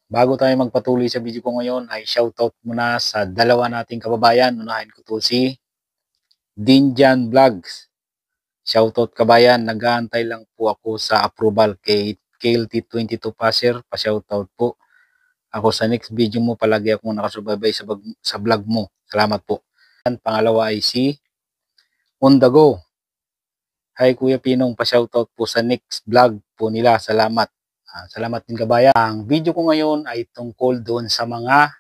Bago tayo magpatuloy sa video ko ngayon ay shoutout muna sa dalawa nating kababayan. Unahin ko to si Dinjan Vlogs. Shoutout kabayan, nag-aantay lang po ako sa approval kay KLT22 Passer. Pa-shoutout po. Ako sa next video mo, palagi akong nakasubaybay sa vlog mo. Salamat po. Pangalawa ay si On The Go. Hi Kuya Pinong, pa-shoutout po sa next vlog po nila. Salamat. Salamat din kabayan. Ang video ko ngayon ay tungkol doon sa mga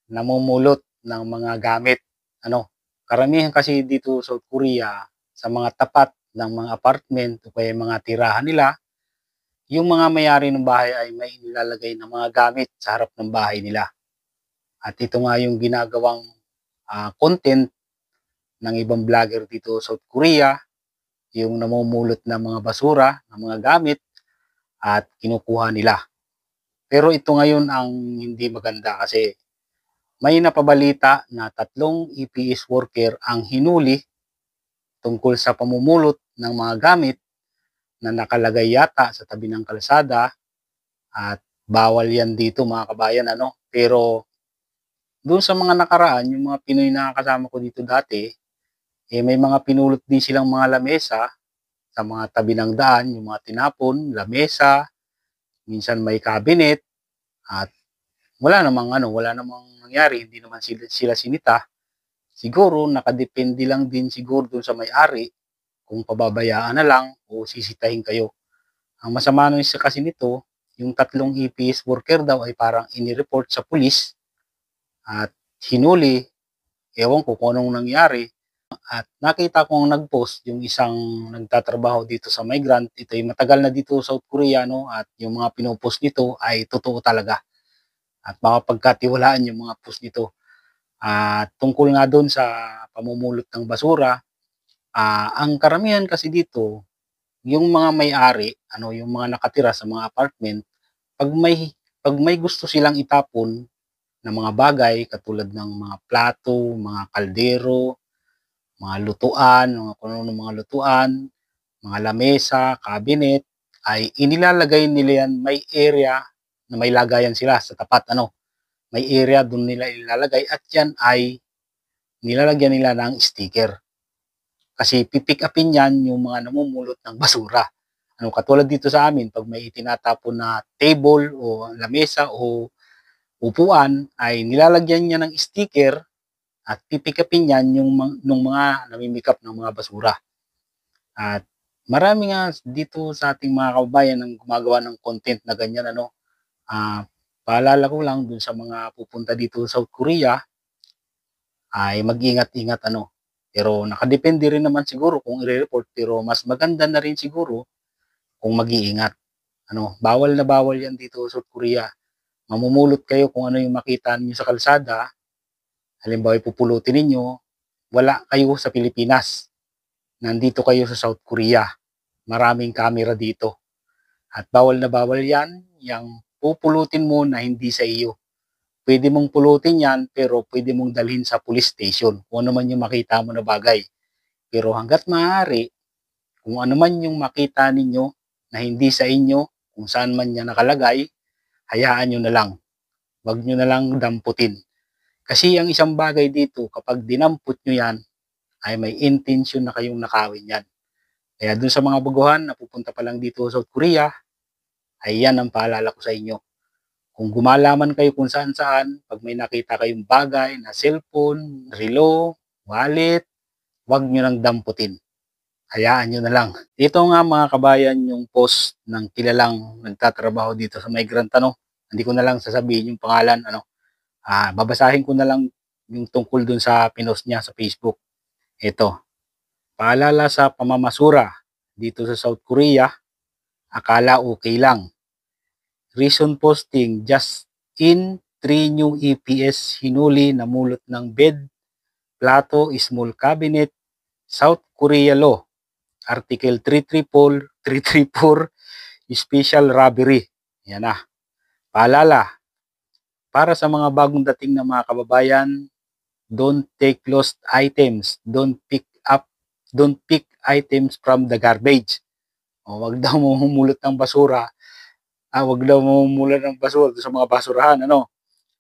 namumulot ng mga gamit. Karamihan kasi dito sa South Korea, sa mga tapat ng mga apartment o kaya mga tirahan nila, yung mga may-ari ng bahay ay may nilalagay ng mga gamit sa harap ng bahay nila. At ito nga yung ginagawang content ng ibang vlogger dito sa South Korea, yung namumulot ng mga basura, ng mga gamit, at kinukuha nila. Pero ito ngayon ang hindi maganda kasi may napabalita na 3 EPS worker ang hinuli tungkol sa pamumulot ng mga gamit na nakalagay yata sa tabi ng kalsada at bawal yan dito mga kabayan. Pero doon sa mga nakaraan, yung mga Pinoy na kasama ko dito dati, may mga pinulot din silang mga lamesa sa mga tabi ng daan, yung mga tinapon, lamesa, minsan may cabinet, at wala namang nangyari, hindi naman sila sinita. Siguro nakadepende lang din siguro doon sa may-ari kung pababayaan na lang o sisitahin kayo. Ang masama nun kasi nito, yung 3 EPS worker daw ay parang inireport sa pulis at hinuli. Ewan ko kung anong nangyari. At nakita kong nag-post yung isang nagtatrabaho dito sa migrant. Ito ay matagal na dito sa South Korea, at yung mga pinopost nito ay totoo talaga. At makapagkatiwalaan yung mga post nito. Tungkol nga doon sa pamumulot ng basura, ang karamihan kasi dito, yung mga may-ari, yung mga nakatira sa mga apartment, pag may gusto silang itapon ng mga bagay katulad ng mga plato, mga kaldero, mga lutuan, mga lutuan, mga lamesa, cabinet, ay inilalagay nila yan may area na may lagayan sila sa tapat. May area doon nila ilalagay at yan ay nilalagyan nila ng sticker. Kasi pipick upin yan yung mga namumulot ng basura. Katulad dito sa amin, pag may itinatapon na table o lamesa o upuan, ay nilalagyan niya ng sticker at pipick upin yan yung mga namimikap ng mga basura. At marami nga dito sa ating mga kababayan ang gumagawa ng content na ganyan. Paalala ko lang dun sa mga pupunta dito sa South Korea, ay mag-ingat-ingat. Pero nakadepende rin naman siguro kung i-report, pero mas maganda na rin siguro kung mag-iingat. Bawal na bawal yan dito sa South Korea. Mamumulot kayo kung ano yung makita niyo sa kalsada. Halimbawa, ipupulutin ninyo, wala kayo sa Pilipinas. Nandito kayo sa South Korea. Maraming camera dito. At bawal na bawal yan, yung pupulutin mo na hindi sa iyo. Pwede mong pulutin yan, pero pwede mong dalhin sa police station kung ano man yung makita mo na bagay. Pero hanggat maaari, kung ano man yung makita ninyo na hindi sa inyo, kung saan man yan nakalagay, hayaan nyo na lang. Huwag nyo na lang damputin. Kasi ang isang bagay dito, kapag dinampot nyo yan, ay may intention na kayong nakawin yan. Kaya dun sa mga baguhan na pupunta pa lang dito sa South Korea, ay yan ang paalala ko sa inyo. Kung gumalaman kayo kung saan-saan, pag may nakita kayong bagay na cellphone, relo, wallet, huwag nyo nang damputin. Hayaan nyo na lang. Ito nga mga kabayan yung post ng kilalang nagtatrabaho dito sa migrant. Hindi ko na lang sasabihin yung pangalan. Babasahin ko na lang yung tungkol dun sa pinost niya sa Facebook. Ito. Paalala sa pamamasura dito sa South Korea, akala okay lang. Recent posting, just in 3 new EPS hinuli na mulot ng bed, plato, small cabinet, South Korea law, Article 334, special robbery. Yan na. Paalala, para sa mga bagong dating na mga kababayan, don't take lost items, don't pick items from the garbage. Wag daw mo humulot ng basura Wag daw mamumula ng basura sa mga basurahan, ano.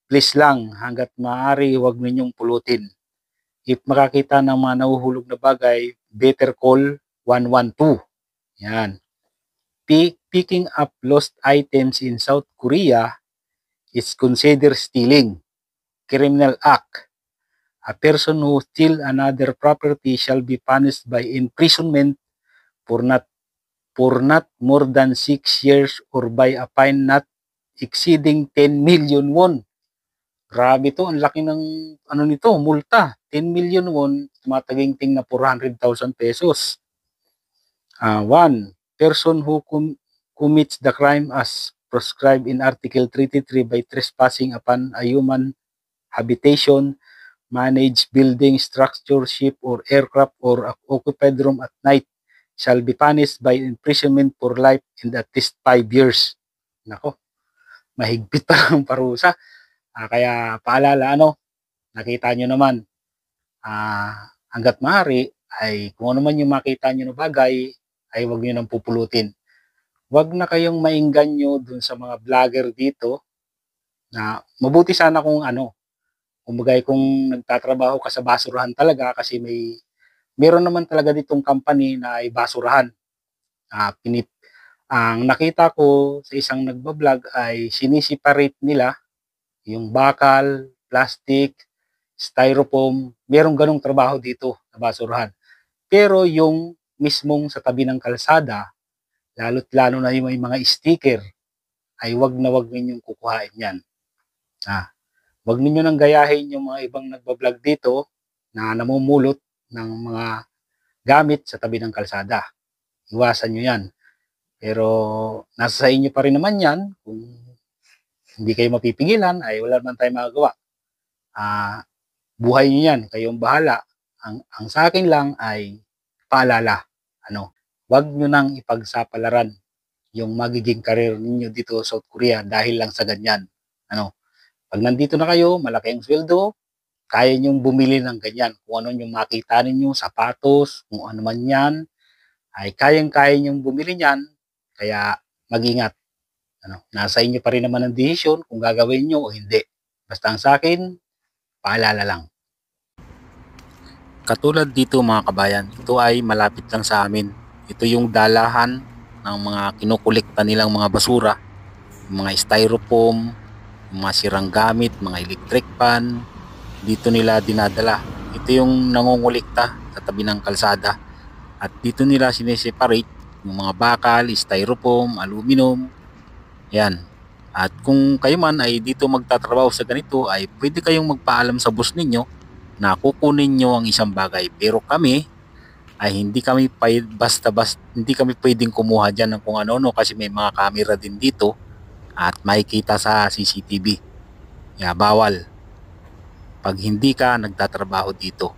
Please lang, hangga't maaari, wag ninyong pulutin. If makakita ng mga nahuhulog na bagay, better call 112. Yan. Picking up lost items in South Korea is considered stealing, criminal act. A person who steal another property shall be punished by imprisonment for not more than 6 years or by a fine not exceeding 10 million won. Grabe to, ang laki ng nito, multa. 10 million won, tumataginting na 400,000 pesos. 1. Person who commits the crime as prescribed in Article 33 by trespassing upon a human habitation, managed building, structure, ship, or aircraft, or occupied room at night shall be punished by imprisonment for life and at least 5 years. Nako, mahigpit pa ng parusa. Kaya paalala, nakita nyo naman, hanggat maaari, ay kung ano man yung makita nyo na bagay, ay huwag nyo nang pupulutin. Huwag na kayong maingganyo dun sa mga vlogger dito, na mabuti sana kung kumbaga kung nagtatrabaho ka sa basurahan talaga, kasi meron naman talaga ditong company na ay basurahan. Ang nakita ko sa isang nagbablog ay sinisiparate nila yung bakal, plastic, styrofoam, merong ganong trabaho dito sa basurahan. Pero yung mismong sa tabi ng kalsada, lalo't lalo na yung may mga sticker, ay wag na wag ninyong kukuhain yan. Wag ninyo nang gayahin yung mga ibang nagbablog dito na namumulot ng mga gamit sa tabi ng kalsada. Iwasan nyo yan. Pero nasa sa inyo pa rin naman yan. Kung hindi kayo mapipigilan, ay wala naman tayong magagawa. Buhay nyo yan. Kayong bahala. Ang sa akin lang ay paalala. Wag nyo nang ipagsapalaran yung magiging karir ninyo dito sa South Korea dahil lang sa ganyan. Pag nandito na kayo, malaki ang sweldo, kaya nyong bumili ng ganyan. Kung ano yung makita ninyo, sapatos, kung ano man yan, ay kayang-kaya nyong bumili niyan. Kaya mag-ingat. Nasa inyo pa rin naman ang desisyon kung gagawin nyo o hindi. Basta ang sa akin, paalala lang. Katulad dito mga kabayan, ito ay malapit lang sa amin. Ito yung dalahan ng mga kinukulikta nilang mga basura, mga styrofoam, mga sirang gamit, mga electric pan, dito nila dinadala. Ito yung nangungulikta sa tabi ng kalsada. At dito nila sineseparate yung mga bakal, styrofoam, aluminum. Yan. At kung kayo man ay dito magtatrabaho sa ganito, ay pwede kayong magpaalam sa boss ninyo na kukunin nyo ang isang bagay. Pero kami ay hindi kami pwedeng kumuha dyan ng kung ano kasi may mga camera din dito at makikita sa CCTV. Bawal pag hindi ka nagtatrabaho dito.